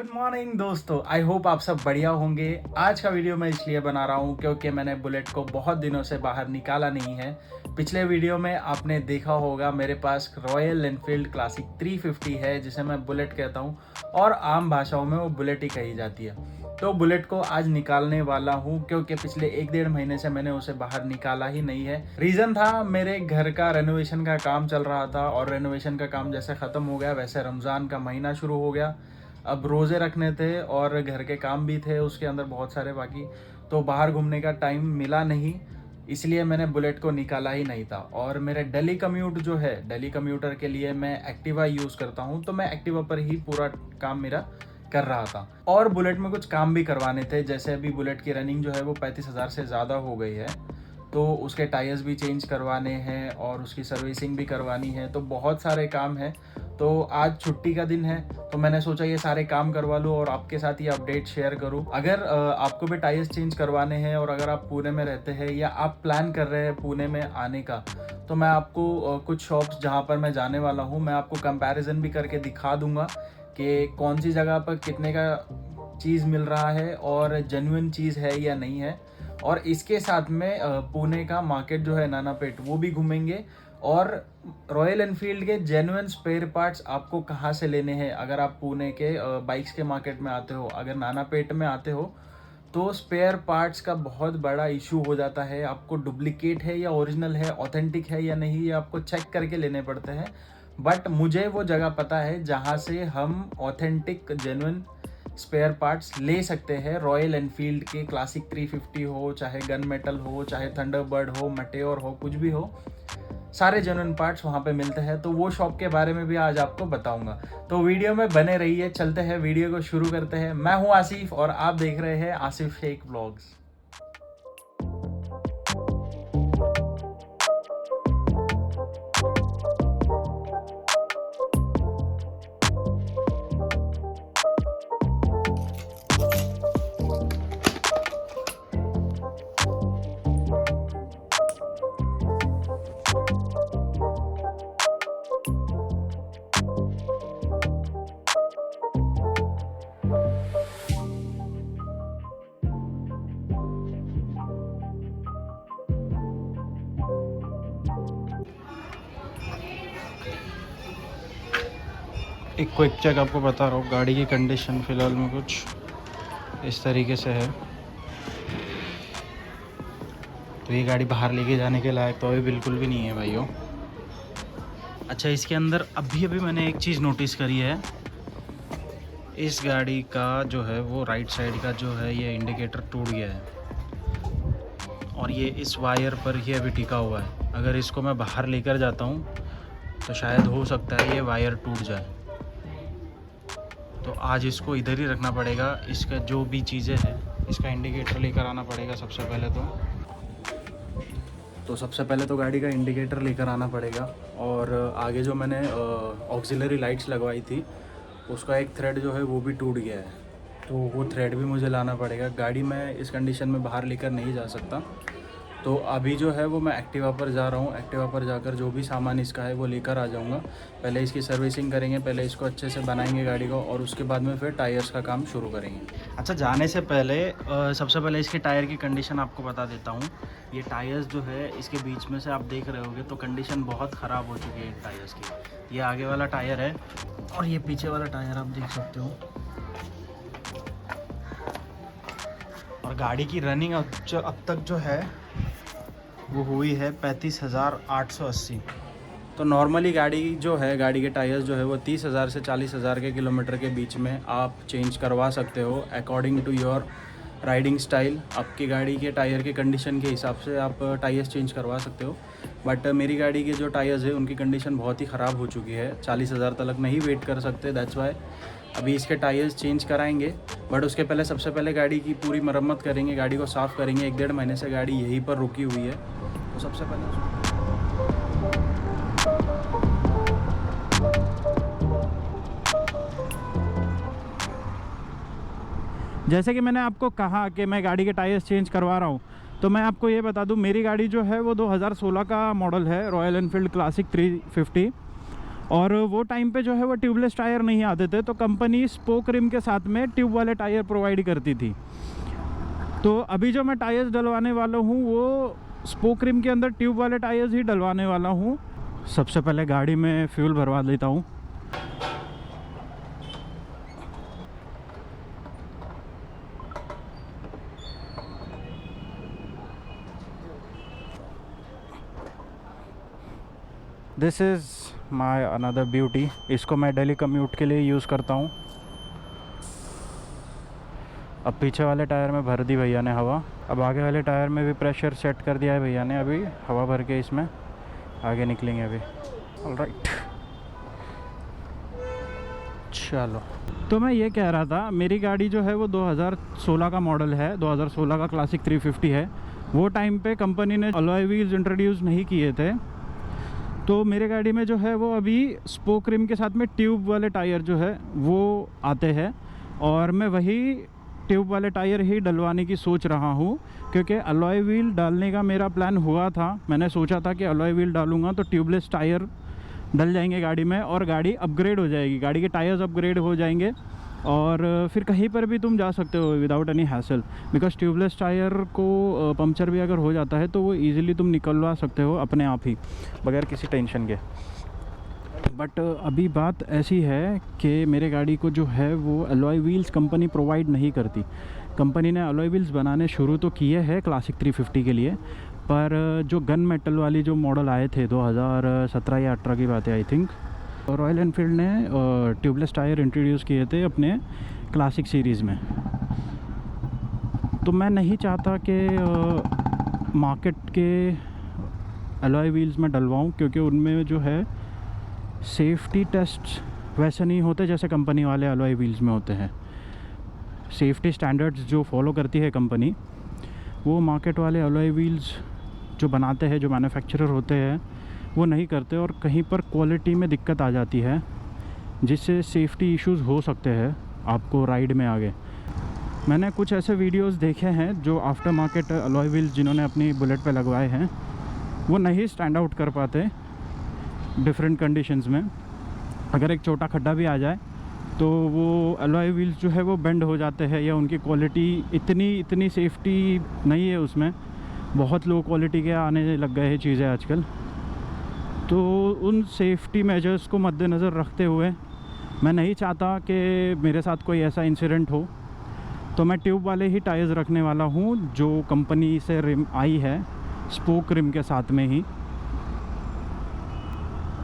Good morning दोस्तों, I hope आप सब बढ़िया होंगे। आज का वीडियो मैं इसलिए बना रहा हूँ क्योंकि मैंने बुलेट को बहुत दिनों से बाहर निकाला नहीं है। पिछले वीडियो में आपने देखा होगा मेरे पास रॉयल एनफील्ड क्लासिक 350 है, जिसे मैं बुलेट कहता हूँ और आम भाषाओं में वो बुलेट ही कही जाती है। तो बुलेट को आज निकालने वाला हूँ क्योंकि पिछले 1-1.5 महीने से मैंने उसे बाहर निकाला ही नहीं है। रीज़न था, मेरे घर का रेनोवेशन का काम चल रहा था और रेनोवेशन का काम जैसे ख़त्म हो गया वैसे रमज़ान का महीना शुरू हो गया। अब रोज़े रखने थे और घर के काम भी थे उसके अंदर बहुत सारे बाकी, तो बाहर घूमने का टाइम मिला नहीं, इसलिए मैंने बुलेट को निकाला ही नहीं था। और मेरे डेली कम्यूट जो है, डेली कम्यूटर के लिए मैं एक्टिवा यूज़ करता हूँ, तो मैं एक्टिवा पर ही पूरा काम मेरा कर रहा था। और बुलेट में कुछ काम भी करवाने थे, जैसे अभी बुलेट की रनिंग जो है वो 35,000 से ज़्यादा हो गई है, तो उसके टायर्स भी चेंज करवाने हैं और उसकी सर्विसिंग भी करवानी है, तो बहुत सारे काम हैं। तो आज छुट्टी का दिन है, तो मैंने सोचा ये सारे काम करवा लूँ और आपके साथ ये अपडेट शेयर करूँ। अगर आपको भी टायर्स चेंज करवाने हैं और अगर आप पुणे में रहते हैं या आप प्लान कर रहे हैं पुणे में आने का, तो मैं आपको कुछ शॉप्स जहाँ पर मैं जाने वाला हूँ, मैं आपको कंपैरिजन भी करके दिखा दूँगा कि कौन सी जगह पर कितने का चीज़ मिल रहा है और जेन्युइन चीज़ है या नहीं है। और इसके साथ में पुणे का मार्केट जो है नानापेट, वो भी घूमेंगे और रॉयल एनफील्ड के जेन्युइन स्पेयर पार्ट्स आपको कहाँ से लेने हैं। अगर आप पुणे के बाइक्स के मार्केट में आते हो, अगर नानापेट में आते हो, तो स्पेयर पार्ट्स का बहुत बड़ा इशू हो जाता है। आपको डुप्लीकेट है या ओरिजिनल है, ऑथेंटिक है या नहीं, ये आपको चेक करके लेने पड़ते हैं। बट मुझे वो जगह पता है जहाँ से हम ऑथेंटिक जेन्युइन स्पेयर पार्ट्स ले सकते हैं। रॉयल एनफील्ड के क्लासिक 350 हो, चाहे गन मेटल हो, चाहे थंडरबर्ड हो, मटेओर हो, कुछ भी हो, सारे जेन्युइन पार्ट्स वहाँ पे मिलते हैं। तो वो शॉप के बारे में भी आज आपको बताऊंगा, तो वीडियो में बने रहिए। चलते हैं, वीडियो को शुरू करते हैं। मैं हूँ आसिफ और आप देख रहे हैं आसिफ शेख व्लॉग्स। एक क्विक चेक आपको बता रहा हूँ, गाड़ी की कंडीशन फ़िलहाल में कुछ इस तरीके से है। तो ये गाड़ी बाहर लेके जाने के लायक तो अभी बिल्कुल भी नहीं है भाइयों। अच्छा, इसके अंदर अभी मैंने एक चीज़ नोटिस करी है, इस गाड़ी का जो है वो राइट साइड का जो है ये इंडिकेटर टूट गया है और ये इस वायर पर ही अभी टिका हुआ है। अगर इसको मैं बाहर लेकर जाता हूँ तो शायद हो सकता है ये वायर टूट जाए, तो आज इसको इधर ही रखना पड़ेगा। इसका जो भी चीज़ें हैं, इसका इंडिकेटर लेकर आना पड़ेगा सबसे पहले सबसे पहले तो गाड़ी का इंडिकेटर लेकर आना पड़ेगा। और आगे जो मैंने ऑक्सिलरी लाइट्स लगवाई थी, उसका एक थ्रेड जो है वो भी टूट गया है, तो वो थ्रेड भी मुझे लाना पड़ेगा। गाड़ी मैं इस कंडीशन में बाहर लेकर नहीं जा सकता, तो अभी जो है वो मैं एक्टिवा पर जा रहा हूँ। एक्टिवा पर जाकर जो भी सामान इसका है वो लेकर आ जाऊँगा। पहले इसकी सर्विसिंग करेंगे, पहले इसको अच्छे से बनाएंगे गाड़ी को, और उसके बाद में फिर टायर्स का काम शुरू करेंगे। अच्छा, जाने से पहले सबसे पहले इसके टायर की कंडीशन आपको बता देता हूँ। ये टायर्स जो है इसके बीच में से आप देख रहे होगे तो कंडीशन बहुत ख़राब हो चुकी है इन टायर्स की। ये आगे वाला टायर है और ये पीछे वाला टायर आप देख सकते हो। और गाड़ी की रनिंग अब तक जो है वो हुई है 35,880। तो नॉर्मली गाड़ी जो है, गाड़ी के टायर्स जो है वो 30,000 से 40,000 के किलोमीटर के बीच में आप चेंज करवा सकते हो, according to your riding style. आपकी गाड़ी के टायर के कंडीशन के हिसाब से आप टायर्स चेंज करवा सकते हो। बट मेरी गाड़ी के जो टायर्स है उनकी कंडीशन बहुत ही ख़राब हो चुकी है, 40,000 तक नहीं वेट कर सकते। दैट्स वाई अभी इसके टायर्स चेंज कराएंगे। बट उसके पहले सबसे पहले गाड़ी की पूरी मरम्मत करेंगे, गाड़ी को साफ़ करेंगे। 1-1.5 महीने से गाड़ी यहीं पर रुकी हुई है, तो सबसे पहले जैसे कि मैंने आपको कहा कि मैं गाड़ी के टायर्स चेंज करवा रहा हूँ, तो मैं आपको ये बता दूँ, मेरी गाड़ी जो है वो 2016 का मॉडल है, रॉयल एनफील्ड क्लासिक 350। और वो टाइम पे जो है वो ट्यूबलेस टायर नहीं आते थे, तो कंपनी स्पोक रिम के साथ में ट्यूब वाले टायर प्रोवाइड करती थी। तो अभी जो मैं टायर्स डलवाने वाला हूँ वो स्पोक रिम के अंदर ट्यूब वाले टायर्स ही डलवाने वाला हूँ। सबसे पहले गाड़ी में फ्यूल भरवा लेता हूँ। This is my another beauty. इसको मैं डेली कम्यूट के लिए यूज़ करता हूँ। अब पीछे वाले टायर में भर दी भैया ने हवा। अब आगे वाले टायर में भी प्रेशर सेट कर दिया है भैया ने। अभी हवा भर के इसमें आगे निकलेंगे अभी। ऑलराइट, चलो। तो मैं ये कह रहा था, मेरी गाड़ी जो है वो 2016 का मॉडल है, 2016 का क्लासिक 350 है। वो टाइम पे कंपनी ने अलॉय व्हील्स इंट्रोड्यूस नहीं किए थे, तो मेरे गाड़ी में जो है वो अभी स्पोक रिम के साथ में ट्यूब वाले टायर जो है वो आते हैं, और मैं वही ट्यूब वाले टायर ही डलवाने की सोच रहा हूँ। क्योंकि अलॉय व्हील डालने का मेरा प्लान हुआ था, मैंने सोचा था कि अलॉय व्हील डालूँगा तो ट्यूबलेस टायर डल जाएंगे गाड़ी में और गाड़ी अपग्रेड हो जाएगी, गाड़ी के टायर्स अपग्रेड हो जाएंगे और फिर कहीं पर भी तुम जा सकते हो without any hassle. Because tubeless tyre को पंक्चर भी अगर हो जाता है तो वो ईज़िली तुम निकलवा सकते हो अपने आप ही, बगैर किसी टेंशन के। बट अभी बात ऐसी है कि मेरे गाड़ी को जो है वो अलॉय व्हील्स कंपनी प्रोवाइड नहीं करती। कंपनी ने अलॉय व्हील्स बनाने शुरू तो किए हैं क्लासिक 350 के लिए, पर जो गन मेटल वाली जो मॉडल आए थे 2017 या 18 की बात है आई थिंक, रॉयल एनफील्ड ने ट्यूबलेस टायर इंट्रोड्यूस किए थे अपने क्लासिक सीरीज़ में। तो मैं नहीं चाहता कि मार्केट के अलॉय व्हील्स में डलवाऊँ, क्योंकि उनमें जो है सेफ्टी टेस्ट वैसे नहीं होते जैसे कंपनी वाले अलॉय व्हील्स में होते हैं। सेफ्टी स्टैंडर्ड्स जो फॉलो करती है कंपनी, वो मार्केट वाले अलॉय व्हील्स जो बनाते हैं, जो मैन्युफैक्चरर होते हैं, वो नहीं करते, और कहीं पर क्वालिटी में दिक्कत आ जाती है जिससे सेफ्टी इश्यूज़ हो सकते हैं आपको राइड में आगे। मैंने कुछ ऐसे वीडियोस देखे हैं जो आफ्टर मार्केट अलॉय व्हील्स जिन्होंने अपनी बुलेट पे लगवाए हैं, वो नहीं स्टैंड आउट कर पाते डिफरेंट कंडीशंस में। अगर एक छोटा खड्डा भी आ जाए तो वो अलॉय व्हील्स जो है वो बेंड हो जाते हैं, या उनकी क्वालिटी इतनी सेफ्टी नहीं है उसमें, बहुत लो क्वालिटी के आने लग गए हैं चीज़ें आजकल। तो उन सेफ्टी मेजर्स को मद्देनज़र रखते हुए मैं नहीं चाहता कि मेरे साथ कोई ऐसा इंसिडेंट हो, तो मैं ट्यूब वाले ही टायर्स रखने वाला हूँ जो कंपनी से रिम आई है स्पोक रिम के साथ में ही।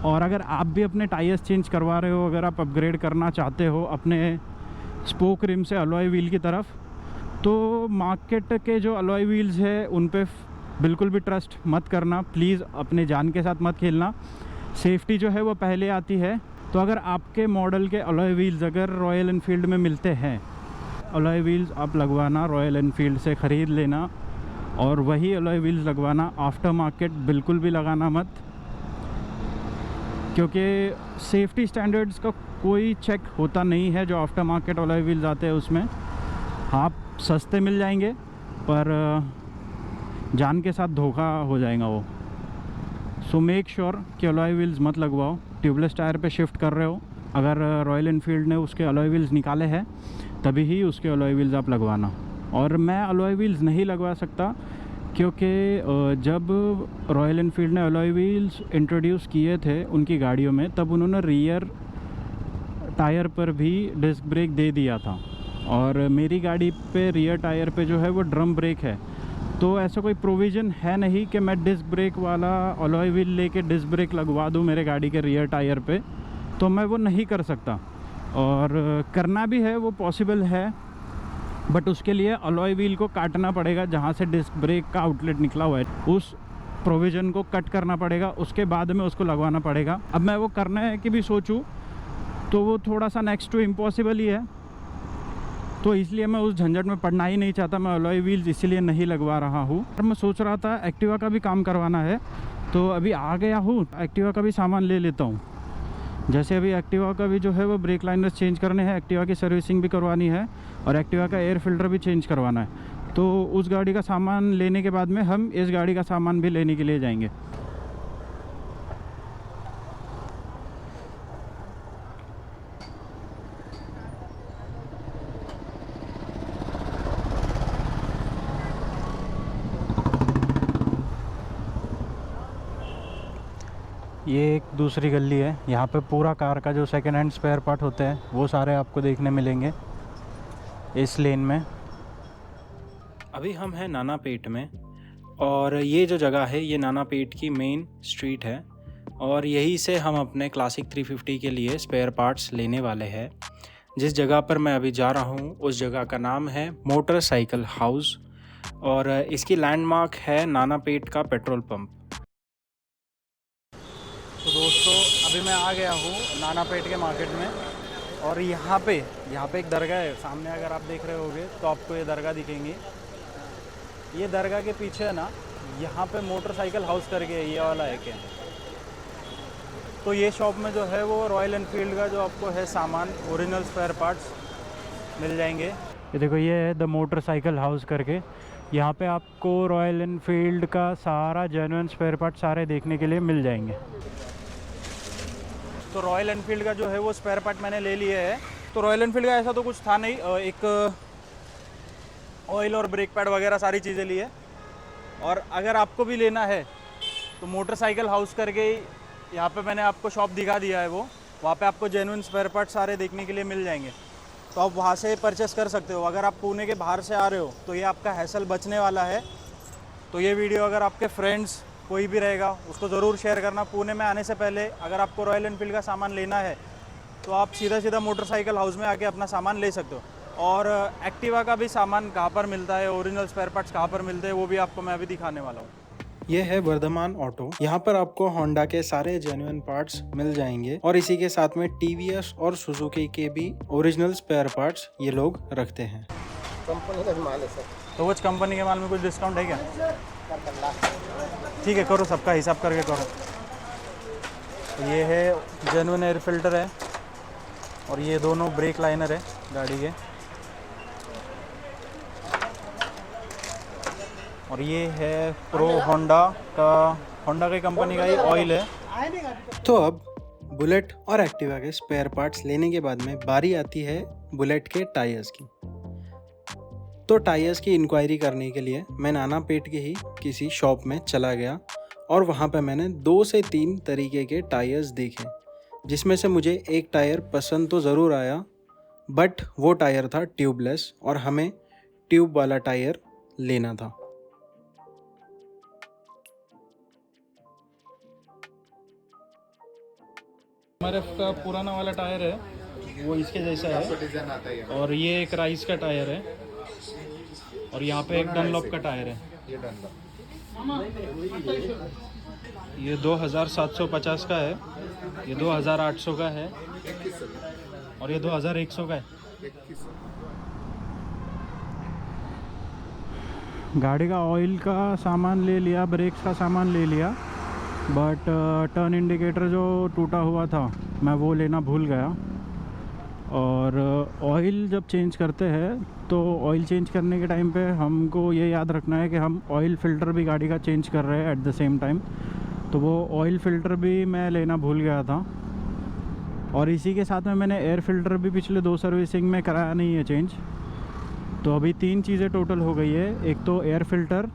और अगर आप भी अपने टायर्स चेंज करवा रहे हो, अगर आप अपग्रेड करना चाहते हो अपने स्पोक रिम से अलॉय व्हील की तरफ, तो मार्केट के जो अलॉय व्हील्स है उन पे बिल्कुल भी ट्रस्ट मत करना प्लीज़, अपने जान के साथ मत खेलना। सेफ्टी जो है वो पहले आती है। तो अगर आपके मॉडल के अलॉय व्हील्स अगर रॉयल एनफील्ड में मिलते हैं, अलॉय व्हील्स आप लगवाना रॉयल एनफील्ड से ख़रीद लेना, और वही अलॉय व्हील्स लगवाना, आफ्टर मार्केट बिल्कुल भी लगाना मत, क्योंकि सेफ्टी स्टैंडर्ड्स का कोई चेक होता नहीं है जो आफ्टर मार्केट अलॉय व्हील्स आते हैं उसमें। आप सस्ते मिल जाएंगे पर जान के साथ धोखा हो जाएगा वो। सो मेक श्योर कि अलॉय व्हील्स मत लगवाओ। ट्यूबलेस टायर पे शिफ्ट कर रहे हो, अगर रॉयल एनफील्ड ने उसके अलॉय व्हील्स निकाले हैं तभी ही उसके अलॉय व्हील्स आप लगवाना। और मैं अलॉय व्हील्स नहीं लगवा सकता क्योंकि जब रॉयल एनफील्ड ने अलॉय व्हील्स इंट्रोड्यूस किए थे उनकी गाड़ियों में, तब उन्होंने रियर टायर पर भी डिस्क ब्रेक दे दिया था, और मेरी गाड़ी पे रियर टायर पे जो है वो ड्रम ब्रेक है। तो ऐसा कोई प्रोविज़न है नहीं कि मैं डिस्क ब्रेक वाला अलॉय व्हील लेके डिस्क ब्रेक लगवा दूँ मेरे गाड़ी के रियर टायर पे, तो मैं वो नहीं कर सकता। और करना भी है वो पॉसिबल है, बट उसके लिए अलॉय व्हील को काटना पड़ेगा, जहाँ से डिस्क ब्रेक का आउटलेट निकला हुआ है उस प्रोविज़न को कट करना पड़ेगा, उसके बाद में उसको लगवाना पड़ेगा। अब मैं वो करना है कि भी सोचूं तो वो थोड़ा सा नेक्स्ट टू इम्पॉसिबल ही है, तो इसलिए मैं उस झंझट में पड़ना ही नहीं चाहता। मैं अलॉय व्हील्स इसीलिए नहीं लगवा रहा हूँ। और मैं सोच रहा था एक्टिवा का भी काम करवाना है, तो अभी आ गया हूँ, एक्टिवा का भी सामान ले लेता हूँ। जैसे अभी एक्टिवा का भी जो है वो ब्रेक लाइनर्स चेंज करने हैं, एक्टिवा की सर्विसिंग भी करवानी है, और एक्टिवा का एयर फिल्टर भी चेंज करवाना है। तो उस गाड़ी का सामान लेने के बाद में हम इस गाड़ी का सामान भी लेने के लिए जाएंगे। ये एक दूसरी गली है। यहाँ पे पूरा कार का जो सेकेंड हैंड स्पेयर पार्ट होते हैं वो सारे आपको देखने मिलेंगे इस लेन में। अभी हम हैं नानापेट में और ये जो जगह है ये नानापेट की मेन स्ट्रीट है और यहीं से हम अपने क्लासिक 350 के लिए स्पेयर पार्ट्स लेने वाले हैं। जिस जगह पर मैं अभी जा रहा हूँ उस जगह का नाम है मोटरसाइकिल हाउस और इसकी लैंडमार्क है नानापेट का पेट्रोल पंप। तो दोस्तों अभी मैं आ गया हूँ नानापेट के मार्केट में और यहाँ पे एक दरगाह है सामने। अगर आप देख रहे होगे तो आपको ये दरगाह दिखेंगी। ये दरगाह के पीछे है ना, यहाँ पे मोटरसाइकिल हाउस करके ये वाला है क्या। तो ये शॉप में जो है वो रॉयल एनफील्ड का जो आपको है सामान ओरिजिनल स्पेयर पार्ट्स मिल जाएंगे। ये देखो ये है द मोटरसाइकिल हाउस करके। यहाँ पे आपको रॉयल एनफील्ड का सारा जेन्युइन स्पेयर पार्ट सारे देखने के लिए मिल जाएंगे। तो रॉयल एनफील्ड का जो है वो स्पेयर पार्ट मैंने ले लिए है। तो रॉयल एनफील्ड का ऐसा तो कुछ था नहीं, एक ऑयल और ब्रेक पैड वगैरह सारी चीज़ें ली है। और अगर आपको भी लेना है तो मोटरसाइकिल हाउस करके यहाँ पे मैंने आपको शॉप दिखा दिया है, वो वहाँ पे आपको जेन्युइन स्पेयर पार्ट सारे देखने के लिए मिल जाएंगे। तो आप वहाँ से परचेस कर सकते हो। अगर आप पुणे के बाहर से आ रहे हो तो ये आपका हैसल बचने वाला है। तो ये वीडियो अगर आपके फ्रेंड्स कोई भी रहेगा उसको ज़रूर शेयर करना। पुणे में आने से पहले अगर आपको रॉयल एनफील्ड का सामान लेना है तो आप सीधा मोटरसाइकिल हाउस में आके अपना सामान ले सकते हो। और एक्टिवा का भी सामान कहाँ पर मिलता है, ओरिजिनल स्पेयर पार्ट्स कहाँ पर मिलते हैं, वो भी आपको मैं अभी दिखाने वाला हूँ। ये है वर्धमान ऑटो। यहाँ पर आपको होंडा के सारे जेन्युइन पार्ट्स मिल जाएंगे और इसी के साथ में टीवीएस और सुजुकी के भी ओरिजिनल स्पेयर पार्ट्स ये लोग रखते हैं। कंपनी का माल है सर। तो वो कंपनी के माल में कुछ डिस्काउंट है क्या? ठीक है, करो, सबका हिसाब करके करो। तो ये है जेन्युइन एयर फिल्टर है और ये दोनों ब्रेक लाइनर है गाड़ी के। और ये है प्रो होंडा की कंपनी का ये ऑयल है। तो अब बुलेट और एक्टिवा के स्पेयर पार्ट्स लेने के बाद में बारी आती है बुलेट के टायर्स की। तो टायर्स की इंक्वायरी करने के लिए मैं नानापेट के ही किसी शॉप में चला गया और वहाँ पे मैंने 2 से 3 तरीके के टायर्स देखे, जिसमें से मुझे एक टायर पसंद तो ज़रूर आया, बट वो टायर था ट्यूबलेस और हमें ट्यूब वाला टायर लेना था। MRF का पुराना वाला टायर है वो इसके जैसा है और ये एक राइस का टायर है और यहाँ पे एक डनलॉप का टायर है। ये 2750 का है, ये 2800 का है और ये 2100 का है। गाड़ी का ऑयल का सामान ले लिया, ब्रेक्स का सामान ले लिया, बट टर्न इंडिकेटर जो टूटा हुआ था मैं वो लेना भूल गया। और ऑयल जब चेंज करते हैं तो ऑयल चेंज करने के टाइम पे हमको ये याद रखना है कि हम ऑयल फ़िल्टर भी गाड़ी का चेंज कर रहे हैं एट द सेम टाइम। तो वो ऑयल फ़िल्टर भी मैं लेना भूल गया था और इसी के साथ में मैंने एयर फ़िल्टर भी पिछले 2 सर्विसिंग में कराया नहीं है चेंज। तो अभी 3 चीज़ें टोटल हो गई है, एक तो एयर फ़िल्टर,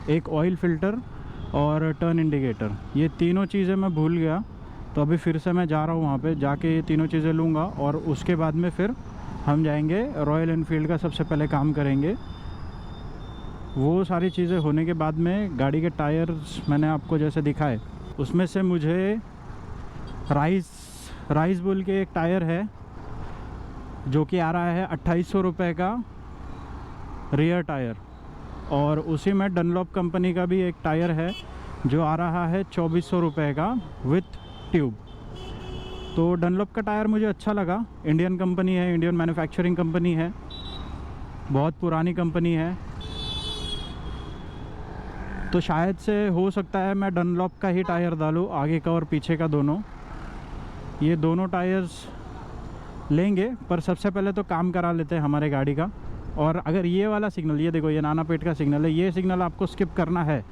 एक ऑयल फ़िल्टर और टर्न इंडिकेटर। ये तीनों चीज़ें मैं भूल गया। तो अभी फिर से मैं जा रहा हूँ वहाँ पे, जाके ये तीनों चीज़ें लूँगा और उसके बाद में फिर हम जाएंगे रॉयल एनफील्ड का सबसे पहले काम करेंगे। वो सारी चीज़ें होने के बाद में गाड़ी के टायर्स मैंने आपको जैसे दिखाए, उसमें से मुझे राइस बोल के एक टायर है जो कि आ रहा है 2800 रुपये का रियर टायर, और उसी में डनलॉप कंपनी का भी एक टायर है जो आ रहा है 2400 रुपये का विथ ट्यूब। तो डनलॉप का टायर मुझे अच्छा लगा, इंडियन कंपनी है, इंडियन मैन्युफैक्चरिंग कंपनी है, बहुत पुरानी कंपनी है। तो शायद से हो सकता है मैं डनलॉप का ही टायर डालूँ, आगे का और पीछे का दोनों। ये दोनों टायर्स लेंगे, पर सबसे पहले तो काम करा लेते हैं हमारे गाड़ी का। और अगर ये वाला सिग्नल, ये देखो ये नानापेट का सिग्नल है, ये सिग्नल आपको स्किप करना है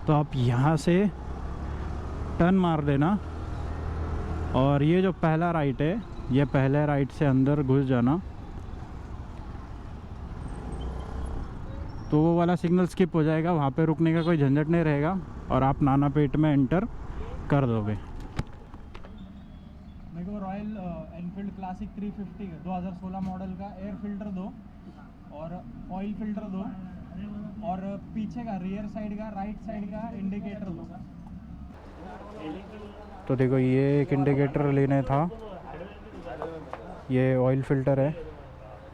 तो आप यहाँ से टर्न मार देना और ये जो पहला राइट है, ये पहले राइट से अंदर घुस जाना। तो वो वाला सिग्नल स्किप हो जाएगा, वहाँ पे रुकने का कोई झंझट नहीं रहेगा और आप नानापेट में एंटर कर दोगे। मेरे को रॉयल एनफील्ड क्लासिक 350 2016 मॉडल का एयर फिल्टर दो और ऑयल फिल्टर दो और पीछे का रियर साइड का राइट साइड का इंडिकेटर दो। तो देखो ये एक इंडिकेटर लेने था, ये ऑयल फिल्टर है,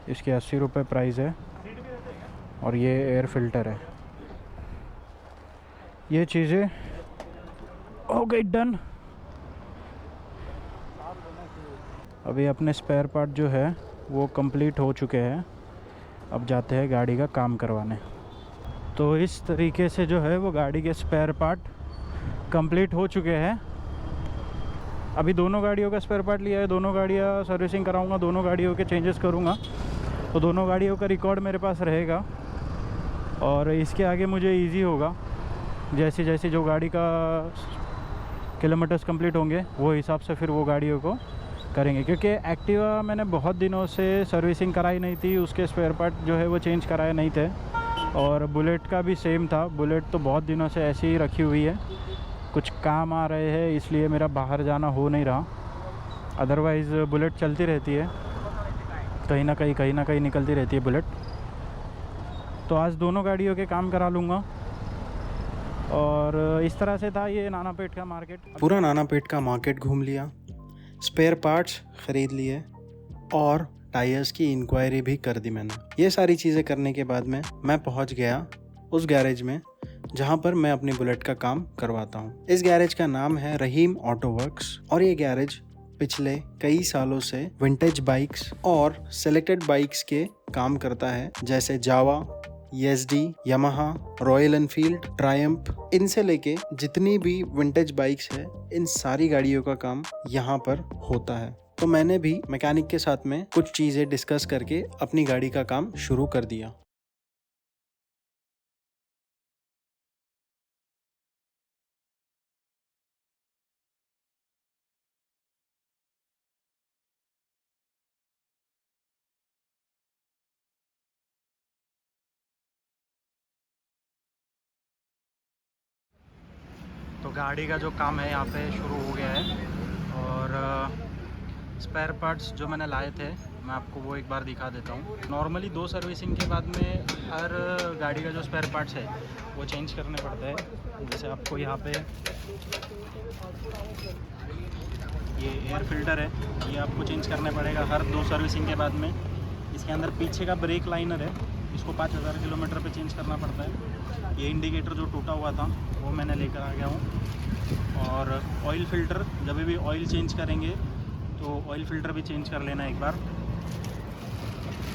इसके 80 रुपये प्राइस है और ये एयर फिल्टर है। ये चीज़ें हो गई डन। अभी अपने स्पेयर पार्ट जो है वो कंप्लीट हो चुके हैं, अब जाते हैं गाड़ी का काम करवाने। तो इस तरीके से जो है वो गाड़ी के स्पेयर पार्ट कंप्लीट हो चुके हैं। अभी दोनों गाड़ियों का स्पेयर पार्ट लिया है, दोनों गाड़ियाँ सर्विसिंग कराऊंगा, दोनों गाड़ियों के चेंजेस करूंगा, तो दोनों गाड़ियों का रिकॉर्ड मेरे पास रहेगा और इसके आगे मुझे इजी होगा। जैसे जैसे जो गाड़ी का किलोमीटर्स कंप्लीट होंगे वो हिसाब से फिर वो गाड़ियों को करेंगे, क्योंकि एक्टिवा मैंने बहुत दिनों से सर्विसिंग कराई नहीं थी, उसके स्पेयर पार्ट जो है वो चेंज कराए नहीं थे। और बुलेट का भी सेम था, बुलेट तो बहुत दिनों से ऐसी ही रखी हुई है, कुछ काम आ रहे हैं इसलिए मेरा बाहर जाना हो नहीं रहा, अदरवाइज़ बुलेट चलती रहती है, कहीं ना कहीं निकलती रहती है बुलेट। तो आज दोनों गाड़ियों के काम करा लूँगा और इस तरह से था ये नानापेट का मार्केट। पूरा नानापेट का मार्केट घूम लिया, स्पेयर पार्ट्स ख़रीद लिए और टायर्स की इंक्वायरी भी कर दी मैंने। ये सारी चीज़ें करने के बाद में मैं पहुंच गया उस गैरेज में जहां पर मैं अपनी बुलेट का काम करवाता हूं। इस गैरेज का नाम है रहीम ऑटो वर्क्स और ये गैरेज पिछले कई सालों से विंटेज बाइक्स और सेलेक्टेड बाइक्स के काम करता है, जैसे जावा, ESD, Yamaha, royal Enfield, Triumph, इनसे लेके जितनी भी विंटेज बाइक्स है इन सारी गाड़ियों का काम यहाँ पर होता है। तो मैंने भी मैकेनिक के साथ में कुछ चीज़ें डिस्कस करके अपनी गाड़ी का काम शुरू कर दिया। तो गाड़ी का जो काम है यहाँ पे शुरू हो गया है और स्पेयर पार्ट्स जो मैंने लाए थे मैं आपको वो एक बार दिखा देता हूँ। नॉर्मली 2 सर्विसिंग के बाद में हर गाड़ी का जो स्पेयर पार्ट्स है वो चेंज करने पड़ता है। जैसे आपको यहाँ पे ये एयर फिल्टर है, ये आपको चेंज करने पड़ेगा हर 2 सर्विसिंग के बाद में। इसके अंदर पीछे का ब्रेक लाइनर है, इसको 5000 किलोमीटर पे चेंज करना पड़ता है। ये इंडिकेटर जो टूटा हुआ था वो मैंने लेकर आ गया हूँ। और ऑयल फ़िल्टर, जब भी ऑयल चेंज करेंगे तो ऑयल फ़िल्टर भी चेंज कर लेना एक बार।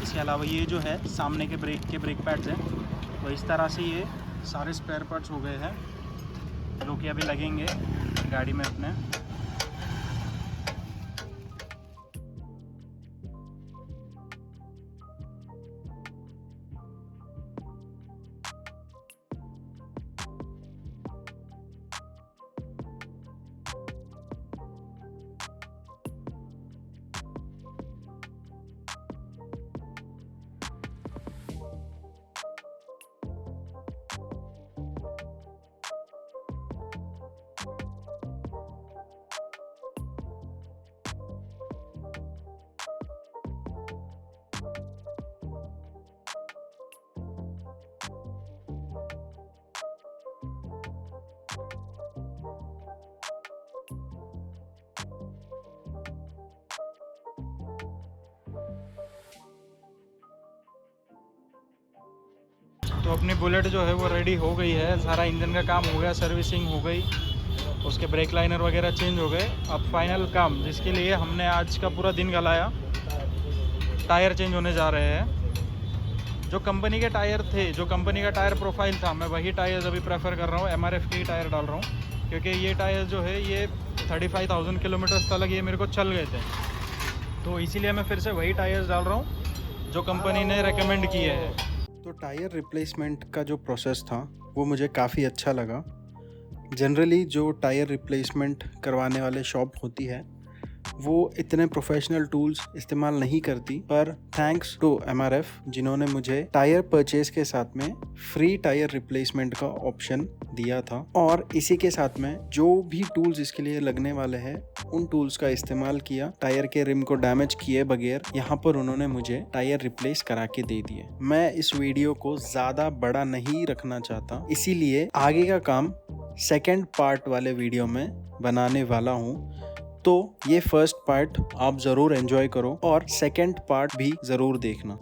इसके अलावा ये जो है सामने के ब्रेक पैड्स हैं, तो इस तरह से ये सारे स्पेयर पार्ट्स हो गए हैं जो कि अभी लगेंगे गाड़ी में अपने। तो अपनी बुलेट जो है वो रेडी हो गई है, सारा इंजन का काम हो गया, सर्विसिंग हो गई, उसके ब्रेक लाइनर वगैरह चेंज हो गए। अब फाइनल काम जिसके लिए हमने आज का पूरा दिन गलाया, टायर चेंज होने जा रहे हैं। जो कंपनी के टायर थे, जो कंपनी का टायर प्रोफाइल था, मैं वही टायर्स अभी प्रेफर कर रहा हूँ, MRF के ही टायर डाल रहा हूँ, क्योंकि ये टायर जो है ये 35,000 किलोमीटर तक ये मेरे को चल गए थे, तो इसीलिए मैं फिर से वही टायर्स डाल रहा हूँ जो कंपनी ने रेकमेंड किए हैं। तो टायर रिप्लेसमेंट का जो प्रोसेस था वो मुझे काफ़ी अच्छा लगा। जनरली जो टायर रिप्लेसमेंट करवाने वाले शॉप होती है वो इतने प्रोफेशनल टूल्स इस्तेमाल नहीं करती, पर थैंक्स टू MRF जिन्होंने मुझे टायर परचेज के साथ में फ्री टायर रिप्लेसमेंट का ऑप्शन दिया था, और इसी के साथ में जो भी टूल्स इसके लिए लगने वाले हैं उन टूल्स का इस्तेमाल किया। टायर के रिम को डैमेज किए बगैर यहाँ पर उन्होंने मुझे टायर रिप्लेस करा के दे दिए। मैं इस वीडियो को ज़्यादा बड़ा नहीं रखना चाहता, इसीलिए आगे का काम सेकेंड पार्ट वाले वीडियो में बनाने वाला हूँ। तो ये फर्स्ट पार्ट आप ज़रूर एंजॉय करो और सेकेंड पार्ट भी ज़रूर देखना।